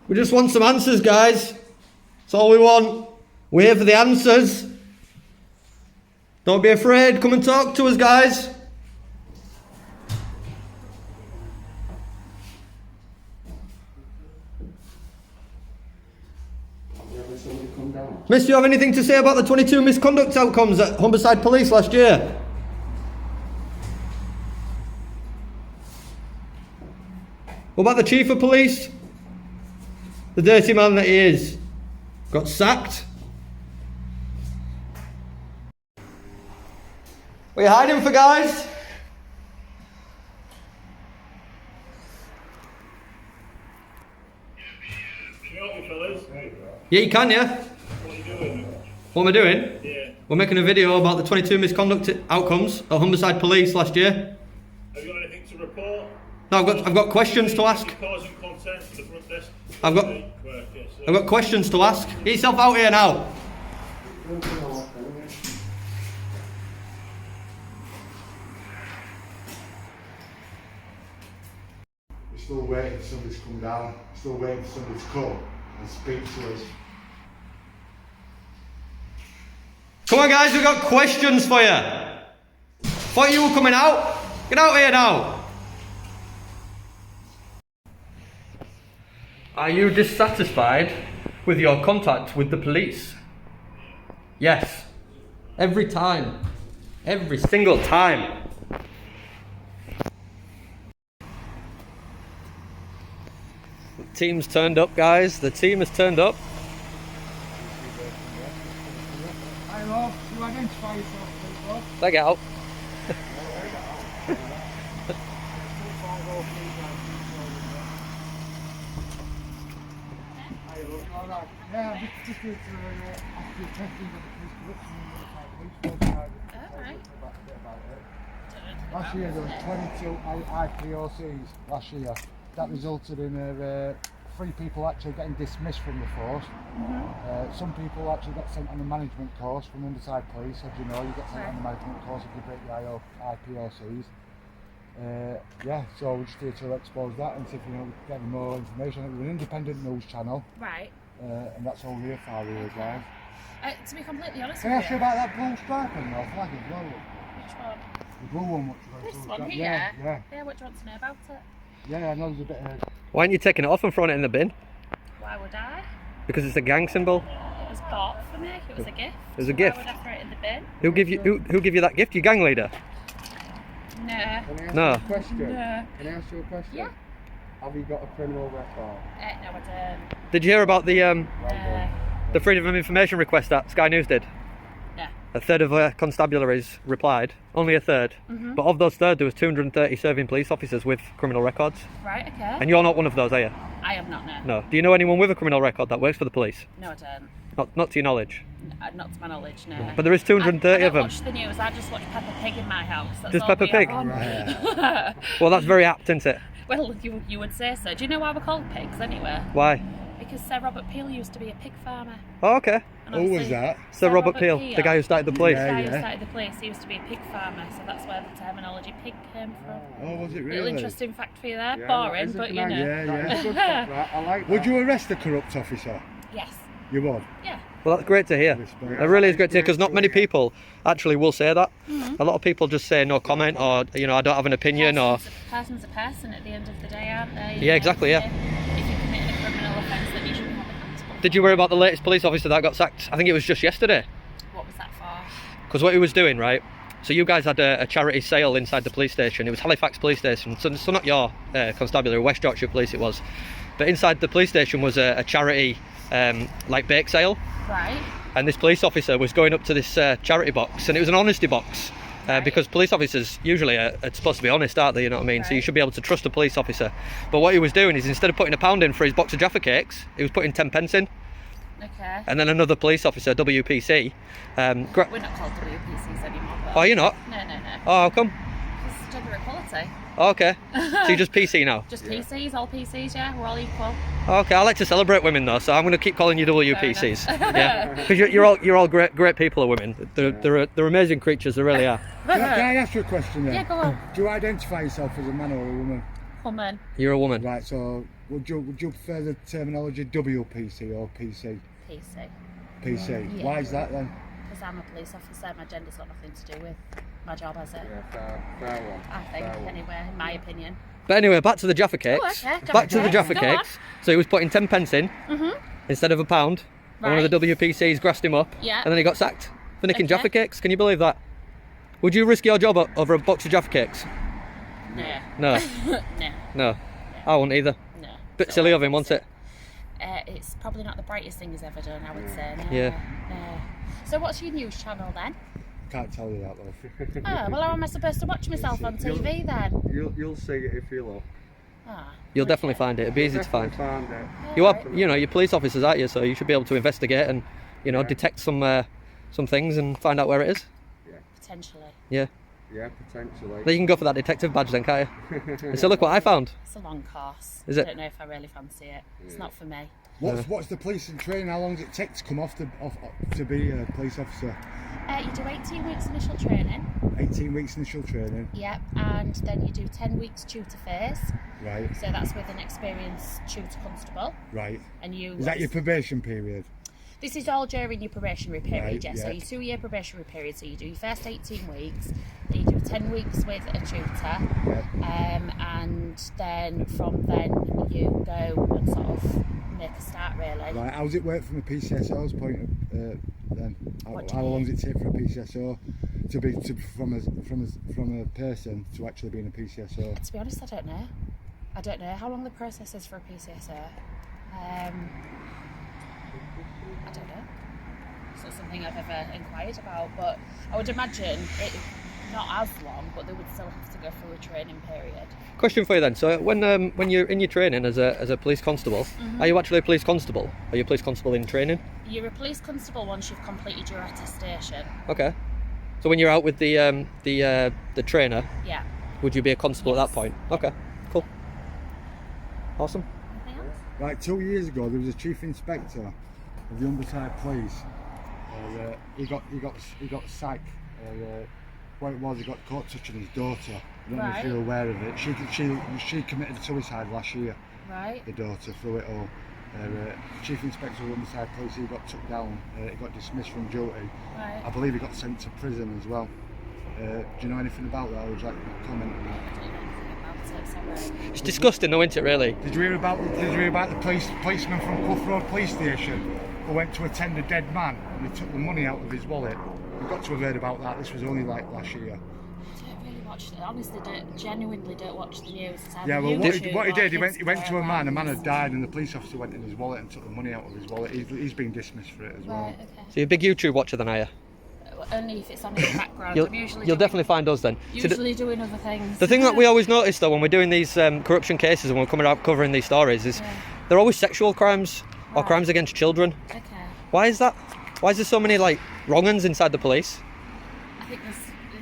We just want some answers, guys. That's all we want. We're here for the answers. Don't be afraid. Come and talk to us, guys. Miss, do you have anything to say about the 22 misconduct outcomes at Humberside Police last year? What about the Chief of Police? The dirty man that he is. Got sacked. What are you hiding for, guys? Yeah, you can, yeah. What are you doing? What am I doing? Yeah. We're making a video about the 22 misconduct outcomes at Humberside Police last year. Have you got anything to report? No, I've got questions to ask. Causing content for the front desk. I've got questions to ask. Get yourself out here now. We're still waiting for somebody to come down. We're still waiting for somebody to come and speak to us. Come on, guys, we've got questions for you. Thought you were coming out. Get out here now. Are you dissatisfied with your contact with the police? Yes. Every time. Every single time. The team's turned up, guys. The team has turned up. Hi, love. You identify yourself, please, love. They get out. Yeah, I'm just here to ask you a question about the police corruption and the last year there were 22 IPOCs last year. That resulted in 3 people actually getting dismissed from the force. Some people actually got sent on a management course from Humberside Police. As you know, you get sent on a management course if you break the IPOCs. Yeah, so we're just here to expose that and see if we can get more information. We're an independent news channel. Right. And that's all we're here for, really, guys. To be completely honest Can I with ask you you, about that blue stripe on your flag as well? which one? The blue one, what you This got? one here? Yeah. What do you want to know about it? Yeah, I know there's a bit of... Why aren't you taking it off and throwing it in the bin? Why would I? Because it's a gang symbol. It was bought for me. It was a gift. It was a So gift. Why would I throw it in the bin? Who give you that gift? Your gang leader? No. Can I ask No. you a question? No. Can I ask you a question? Yeah. Have you got a criminal record? No, I don't. Did you hear about the No. Freedom of Information request that Sky News did? No. A third of constabularies replied. Only a third. But of those third, there was 230 serving police officers with criminal records. Right, okay. And you're not one of those, are you? I am not, no. No. Do you know anyone with a criminal record that works for the police? No, I don't. Not to your knowledge. Not to my knowledge, no. But there is 230 I of them. don't watch the news. I just watch Peppa Pig in my house. That's Just all Peppa we have Pig? on. Well, that's very apt, isn't it? Well, you would say so. Do you know why we're called pigs anyway? Why? Because Sir Robert Peel used to be a pig farmer. Oh, okay. And Who was obviously that? Sir Robert Peel, the guy who started the police. The guy who Yeah. started the police, he used to be a pig farmer, so that's where the terminology pig came from. Oh, was it Little really? interesting fact for you there. Yeah, Boring, that is a but you good know. Yeah, yeah. That's a good fact, right? I like that. Would you arrest a corrupt officer? Yes. You would? Yeah. Well, that's great to hear. Respect. It really is great to hear because not many people actually will say that. A lot of people just say no comment or, you know, I don't have an opinion or... Person's a person at the end of the day, aren't they? Yeah, exactly, yeah. If you're committing a criminal offence, then you should be held accountable. Did you worry about the latest police officer that got sacked? I think it was just yesterday. What was that for? Because what he was doing, right? So you guys had a charity sale inside the police station. It was Halifax Police Station, so not your constabulary, West Yorkshire Police it was. But inside the police station was a charity like bake sale. Right. And this police officer was going up to this charity box, and it was an honesty box. Right. Because police officers usually are supposed to be honest, aren't they? You know what I mean? So you Right. should be able to trust a police officer. But what he was doing is instead of putting £1 in for his box of Jaffa cakes, he was putting 10 pence in. Okay. And then another police officer, WPC. We're not called WPCs anymore. But Oh, you're not? No, no, no. Oh, how come? It's gender equality. Oh, okay. So you're just PC now? Just PCs, all PCs, yeah. We're all equal. Okay, I like to celebrate women though, so I'm going to keep calling you WPCs. Yeah, because you're all great people, are women. They're amazing creatures, they really are. Can I ask you a question then? Yeah, go on. Do you identify yourself as a man or a woman? Woman. You're a woman. Right, so would you prefer the terminology WPC or PC? PC. PC. Yeah. Why is that then? Because I'm a police officer, my gender's got nothing to do with my job, has it? Yeah, fair one. I think, Fair one. anyway, in my opinion. But anyway, back to the Jaffa cakes. Oh, okay, Back to the Jaffa Jaffa cakes, go cakes. So he was putting 10 pence in instead of £1. And one of the WPCs grassed him up. Yeah. And then he got sacked for nicking Okay. Jaffa cakes. Can you believe that? Would you risk your job over a box of Jaffa cakes? No. No. No. No. I wouldn't either. No. Bit silly of him, wasn't it? It's probably not the brightest thing he's ever done, I would say. No. Yeah. No. So what's your news channel then? Can't tell you that, love. Oh, well, how am I supposed to watch myself on TV then? You'll see it if you look. Ah, You'll definitely find it. It'd be easy to find. Find it. You are, you know, you're police officers, aren't you? So you should be able to investigate and, you know, detect some things and find out where it is. potentially. Yeah. Yeah, potentially. Then you can go for that detective badge then, can't you? So look what I found. It's a long course. Is it? I don't know if I really fancy it. It's not for me. What's the police and training? How long does it take to come off to be a police officer? You do 18 weeks initial training. 18 weeks initial training. Yep, and then you do 10 weeks tutor phase. Right. So that's with an experienced tutor constable. Right. And you. Is that your probation period? This is all during your probationary period, Right, yes. So yeah. your 2-year probationary period. So you do your first 18 weeks, then you do 10 weeks with a tutor, and then from then you go and sort of make a start, really. Right. How does it work from a PCSO's point of then? What do you How long mean? does it take for a PCSO from a person to actually being a PCSO? To be honest, I don't know. I don't know how long the process is for a PCSO. I don't know. It's not something I've ever inquired about, but I would imagine it not as long, but they would still have to go through a training period. Question for you then. So when you're in your training as a police constable, are you actually a police constable? Are you a police constable in training? You're a police constable once you've completed your attestation. Okay. So when you're out with the trainer, Yeah. would you be a constable at Yes. that point? Okay. Cool. Awesome. Anything else? Right, 2 years ago there was a chief inspector of the Humberside Police. He got sacked. What it was, he got caught touching his daughter. I don't know if Right. you're aware of it. She committed suicide last year. Right. The daughter through it all. Chief inspector of the Humberside Police, he got took down. He got dismissed from duty. I Right. believe he got sent to prison as well. Do you know anything about that? Or would you like to comment on that? I don't know anything about it, sorry. It's disgusting, though, isn't it? Really. Did you hear about the policeman from Clough Road Police Station who went to attend a dead man and he took the money out of his wallet? You've got to have heard about that. This was only like last year. I don't really watch it. Honestly, genuinely don't watch the news. It's either Yeah, well, YouTube what he or did, he went to a man Instagram. had died, and the police officer went in his wallet and took the money out of his wallet. He's been dismissed for it as well. Right, okay. So you're a big YouTube watcher then, are you? Only if it's on in the background. You'll, I'm usually you'll doing, definitely find us then. So usually doing other things. the thing that we always notice though when we're doing these corruption cases and we're coming out covering these stories is they're always sexual crimes or Right. crimes against children. Okay. Why is that? Why is there so many like wrong-uns inside the police? I think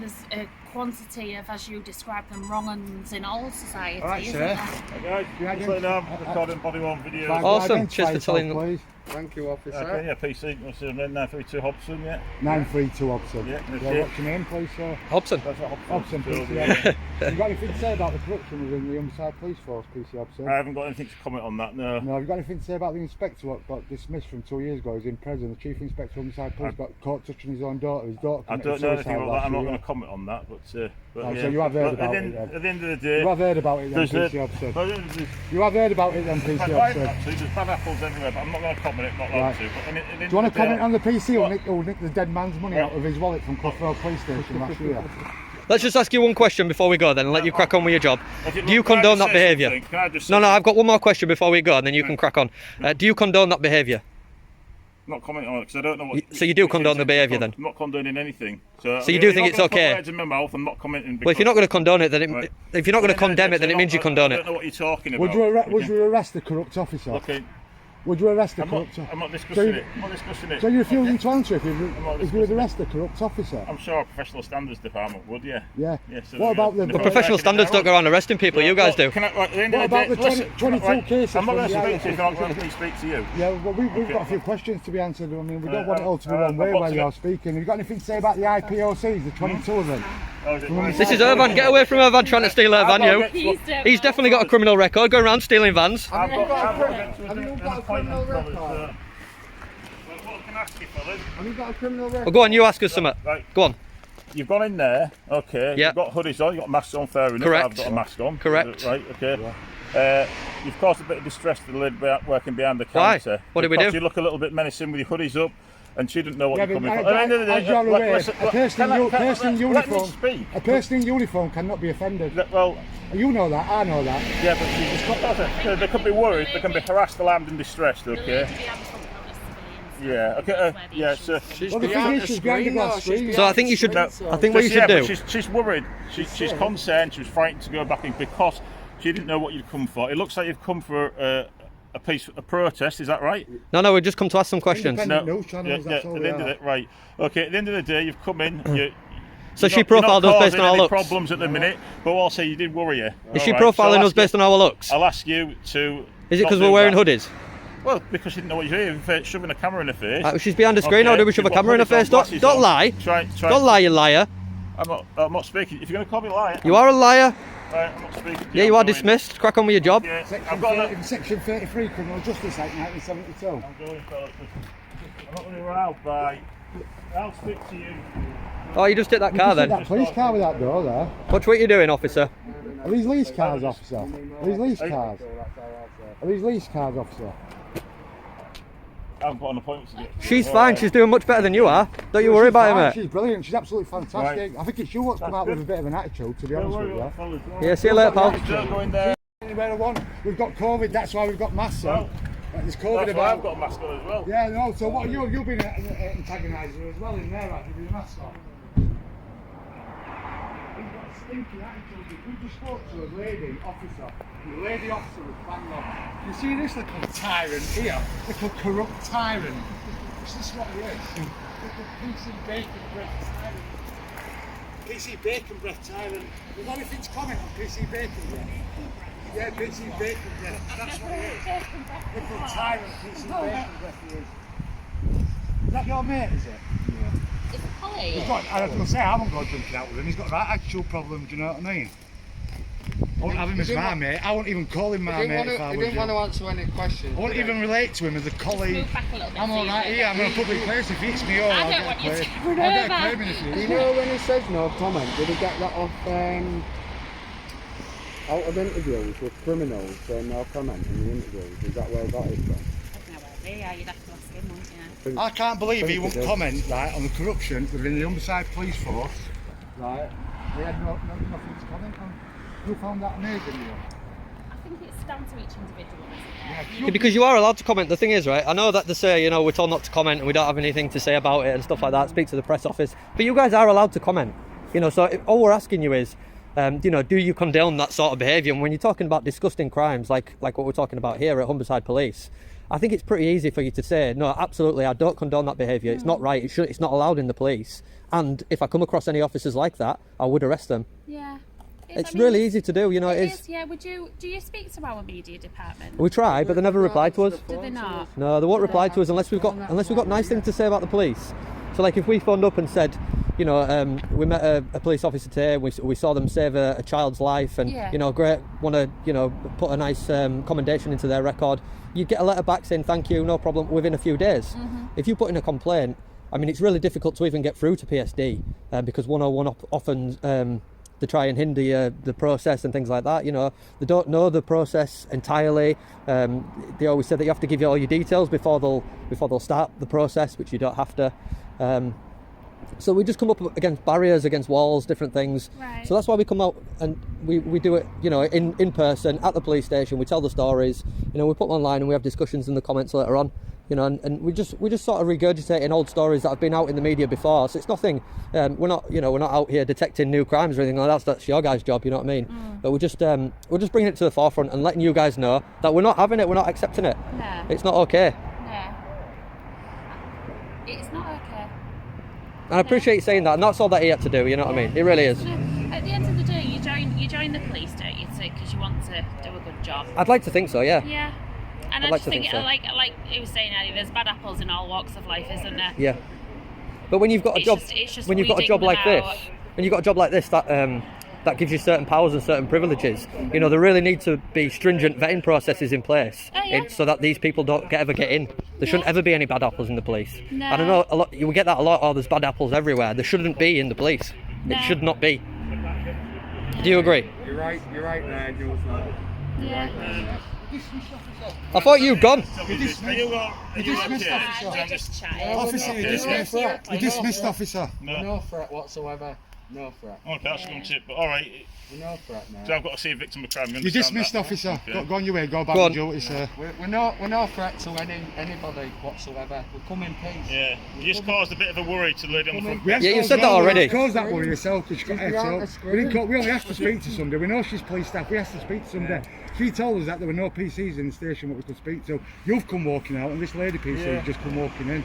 there's a quantity of, as you describe them, wrong-uns in all society. All right, isn't sir. there? Hey guys, just letting know I'm recording body worn video. Awesome. Cheers for telling them. Please. Thank you, officer. Okay, yeah, PC, what's your name? 932 Hobson, yeah? 932 Hobson. Yeah, that's Yeah, it. what's your name, please, sir? Hobson. That's what Hobson, Hobson. PC. Yeah. You got anything to say about the corruption within the Humberside Police Force, PC Hobson? I haven't got anything to comment on that, no. No, have you got anything to say about the inspector what got dismissed from 2 years ago? He's in prison. The chief inspector of Humberside Police got caught touching his own daughter. His daughter I committed don't know suicide anything about last that. I'm not year. going to comment on that, but Oh, yeah. so you have heard But about at it the then? At the end of the day, You have heard about it then, there's PC a- Hobson? well, there's You have heard about it then, PC bad Hobson? actually, there's bad apples everywhere, but I'm not going to comment, not allowed Right. to. But at the end Do you want of to the comment day- on the PC What? who nicked the dead man's money out of his wallet from Clough Road Police Station last year? Let's just ask you one question before we go then and let you crack on with your job. Okay, Do you can I condone just that say behaviour? something? Can I just say No, something? I've got one more question before we go and then you can crack on. Do you condone that behaviour? I'm not commenting on it because I don't know what. So you do condone the behaviour then? I'm not condoning anything. So you do think it's okay? Put words in my mouth. I'm not commenting. Well, if you're not going to condone it, then Right. if you're not going to condemn it, then it means you condone I it. don't know what you're talking about. Would you arrest the corrupt officer? Okay, Would you arrest the I'm not, corrupt officer? I'm not So discussing you- it. I'm not discussing it. So you're refusing to answer if not you would discussing arrest the corrupt officer? I'm sure our professional standards department would, yeah. Yeah. Yeah, so What about the- The professional standards don't go around arresting people, you guys do. Can I, right, at the end What of the about day, the listen, 22 right, cases I'm not from going to the speak to you if ISIS I'm not going to speak to you. Yeah, well, we've Okay. got a few questions to be answered. I mean, we don't want it all to be one I've way got while to you're get- speaking. Have you got anything to say about the IPOCs, the 22 of them? Oh, is it From right? This is her van. Get away from her van trying to steal her van, you. Please don't. He's definitely got a criminal record going around stealing vans. I've got Have you got a criminal record? What can I ask you, fellas? Have you got a criminal record? Well, go on, you ask us something. Right. Go on. You've gone in there, okay. Yeah. You've got hoodies on, you've got masks on, fair enough. Correct. I've got a mask on. Correct. Right, okay. You've caused a bit of distress to the lady working behind the Why? counter. What did we Because do? You look a little bit menacing with your hoodies up, and she didn't know what Yeah, you're but coming for. At the end of the day, as you're aware, listen, a person in let me uniform, speak. a person in uniform cannot be offended. Well, You know that, I know that. yeah, but she's just got, they could be worried, they can be harassed, alarmed and distressed, The okay? lady behind the front counter is civilians. Yeah, okay, That's where the yeah, issue so... is. Well, the thing is, she's behind the glass screen. So I think you should. No. I think what you should yeah, do. but she's worried. She's concerned. She was frightened to go back in because she didn't know what you'd come for. It looks like you've come for a protest. Is that right? No, we've just come to ask some questions. Independent news channels, that's all At they the end of are. it, right? Okay. At the end of the day, you've come in. So you're she not- you're not profiled us based on causing our any looks. problems at the minute, but also you did worry you. Is she All right, so profiling I'll us ask you- based on our looks? I'll ask you to. Is it not because do we're wearing that. hoodies? Well, because she didn't know what you're doing, shoving a camera in her face. She's behind the screen. How do we shove a You've got camera in her hoodies on, face? glasses Don't on. lie. Try. Don't lie, you liar. I'm not speaking. If you're going to call me a liar, You are a liar. right, I'm not speaking. to Yeah, you I'm are going. dismissed. Crack on with your job. Yeah, Section, I've got 30, Section 33 Criminal Justice Act 1972. I'm going, fellas. I'm not going to run out by. I'll speak to you. Oh, you just hit that car You said then. that police car with that door there. What are you doing, officer? Are these lease cars, officer? Are these lease cars? Are these lease cars, officer? I've got an appointment to get. She's fine. She's doing much better than you are. Don't you worry about her, mate. She's brilliant. She's absolutely fantastic. Right. I think it's you what's come out with a bit of an attitude, to be honest with you. fellas. Yeah, see you later, pal. Don't go in there. Anywhere I want. We've got COVID. That's why we've got masks on. There's COVID That's why I've about. got a mask on as well. Yeah, no. So what? You've been antagonising her as well in there, right? With your mask on. He's got a stinky attitude. We just spoke to a lady officer. The lady officer was bang on. You see this little tyrant here? Little corrupt tyrant. This is what he is. Little PC bacon breath tyrant. PC bacon breath tyrant. There's anything to comment on PC bacon breath? Yeah, PC bacon breath. That's what he is. Little tyrant PC bacon breath he is. Is that your mate, is it? It's Polly. He's got, I was going to say, I haven't got drinking out with him. He's got that actual problem, do you know what I mean? I won't have him as my mate. I won't even call him my mate if I He was didn't you. want to answer any questions. I won't even relate to him as a colleague. Move back a little bit. I'm so you alright don't here, get I'm in a public place. If he hits me over, I I'll don't get want a you to claim. run I'll get a over. claim in the You future. know when he says no comment, did he get that off out of interviews with criminals saying no comment in the interviews? Is that where he got it from? Yeah, you'd have to ask him, wouldn't you? I can't believe he Think won't he does. comment, right, on the corruption within the Humberside Police Force. Right. He had nothing to comment on. You found that amazing, you? I think it's down to each individual, isn't it? Yeah, because you are allowed to comment. The thing is, right, I know that they say, you know, we're told not to comment and we don't have anything to say about it and stuff like that, speak to the press office, but you guys are allowed to comment, you know, so all we're asking you is, you know, do you condone that sort of behaviour? And when you're talking about disgusting crimes like what we're talking about here at Humberside Police, I think it's pretty easy for you to say, no, absolutely, I don't condone that behaviour, it's not right, it's not allowed in the police, and if I come across any officers like that, I would arrest them. Yeah. It's really easy to do, you know, It it is. is, yeah. Do you speak to our media department? We try, but they never reply to us. Do they not? No, they won't reply to us unless we've got nice things to say about the police. So like if we phoned up and said, you know, we met a police officer today, we saw them save a child's life, and Yeah. you know, great, want to, you know, put a nice commendation into their record, you'd get a letter back saying thank you, no problem, within a few days. If you put in a complaint, I mean, it's really difficult to even get through to PSD because 101 often they try and hinder the process and things like that. You know, they don't know the process entirely. They always say that you have to give you all your details before they'll start the process, which you don't have to. So we just come up against barriers, against walls, different things. Right. So that's why we come out and we do it, you know, in person at the police station. We tell the stories, you know, we put them online and we have discussions in the comments later on. You know, and we just sort of regurgitating old stories that have been out in the media before. So it's nothing. We're not out here detecting new crimes or anything like that. That's your guys' job. You know what I mean? But we're just bringing it to the forefront and letting you guys know that we're not having it. We're not accepting it. No. It's not okay. No. It's not okay. And I appreciate you saying that. And that's all that he had to do. You know what I mean? It really is. At the end of the day, you join the police, don't you? Because you want to do a good job. I'd like to think so. Yeah. Yeah. And I'd I like just to think, think so. like he was saying earlier, there's bad apples in all walks of life, isn't there? Yeah. But when you've got a It's job, just when you've got a weeding job them like this, out. when you've got a job like this that that gives you certain powers and certain privileges, you know, there really need to be stringent vetting processes in place so that these people don't ever get in. There shouldn't ever be any bad apples in the police. No. I don't know, a lot, you will get that a lot. Oh, there's bad apples everywhere. There shouldn't be in the police. No. It should not be. Do you agree? You're right there, Jules. Yeah. I thought you'd gone. You dismissed, officer. Just chatting. Officer, you dismissed. You dismissed, officer. No threat whatsoever. No threat. Okay, that's a good tip. But all right, No threat, mate. so I've got to see a victim of crime. You dismissed, officer. Okay. Go on your way. Go back Go to on. duty, sir. We're no threat to anybody whatsoever. We come in peace. Yeah, you just caused a bit of a worry to the lady on the front. Yeah, you said that already. Cause that worry yourself because she's got head behind up. the screen. We only asked to speak to somebody. We know she's police staff. We asked to speak to somebody. She told us that there were no PCs in the station that we could speak to. You've come walking out, and this lady PC has just come walking in,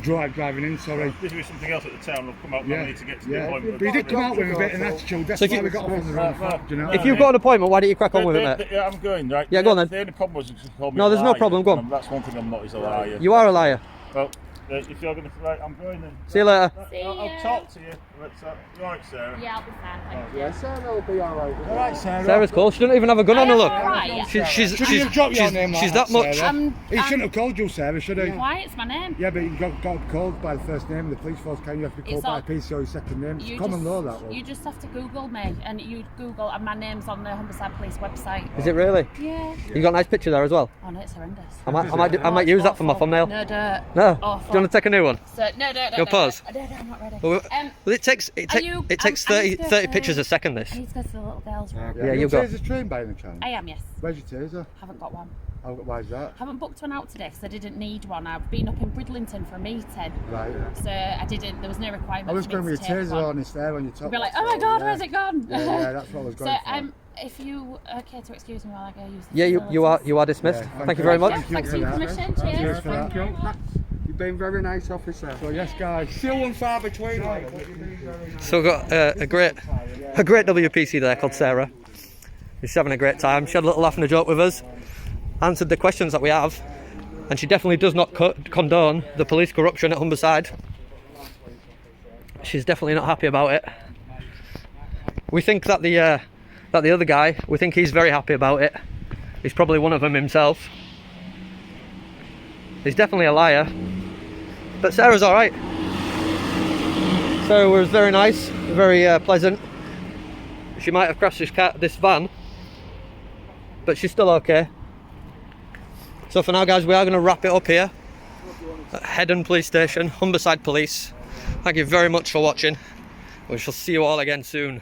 driving in. Sorry. This was something else at the town. I've come out now. I need to get to the appointment. But you did come out with a bit of an attitude. That's So if why you- we got off on the wrong foot. Do you know? If you've got an appointment, why don't you crack on with it, mate? Yeah, I'm going, right? Yeah, go on then. The only problem was she called me No, a there's no liar. problem, go on. That's one thing I'm not, is a liar. You are a liar. Well, if you're going to... Right, I'm going then. See you later. See I'll ya. talk to you. Right, Sarah. Yeah, I'll be fine. Thank you. Yeah, Sarah will be alright. All right, Sarah. Sarah's cool. She doesn't even have a gun on her, look. Alright. She's Shouldn't he have dropped your name like she's that much. Sarah? He shouldn't have called you Sarah, should he? Why? It's my name. Yeah, but you got called by the first name of the police force. Can you have to be called It's by all- a PC or your second name? It's common law, that one. You just have to Google me, and you Google, and my name's on the Humberside Police website. Is it really? Yeah. You got a nice picture there as well. Oh no, it's horrendous. I might use that for my thumbnail. No, don't. No. Awful. Do you want to take a new one? So, no, You'll pause? No, I'm not ready. Well, it takes are you- it takes I 30 need to go to- pictures a second. This. I need to go to the little girls' room. Yeah, you go. Taser's trained by any chance? I am, yes. Where's your taser? Haven't got one. Oh, why is that? Haven't booked one out today because I didn't need one. I've been up in Bridlington for a meeting, Right. so I didn't. There was no requirement. I was for going me with to your take taser one. on this there on your top. You'd be like, that's oh my all, god, yeah. where's it gone? Yeah, that's what I was going So, for. if you okay to excuse me while I go use the Yeah, you are dismissed. Yeah, Thank you very much. Thanks for your permission. Cheers. Cheers for that. Thank you very much. You've been very nice, officer. So yes, guys. Few and far between. So we've got a great WPC there called Sarah. She's having a great time. She had a little laugh and a joke with us, answered the questions that we have, and she definitely does not condone the police corruption at Humberside. She's definitely not happy about it. We think that the other guy, we think he's very happy about it. He's probably one of them himself. He's definitely a liar. But Sarah's alright. Sarah was very nice, very pleasant. She might have crashed this van, but she's still okay. So for now, guys, we are going to wrap it up here at Headon Police Station, Humberside Police. Thank you very much for watching. We shall see you all again soon.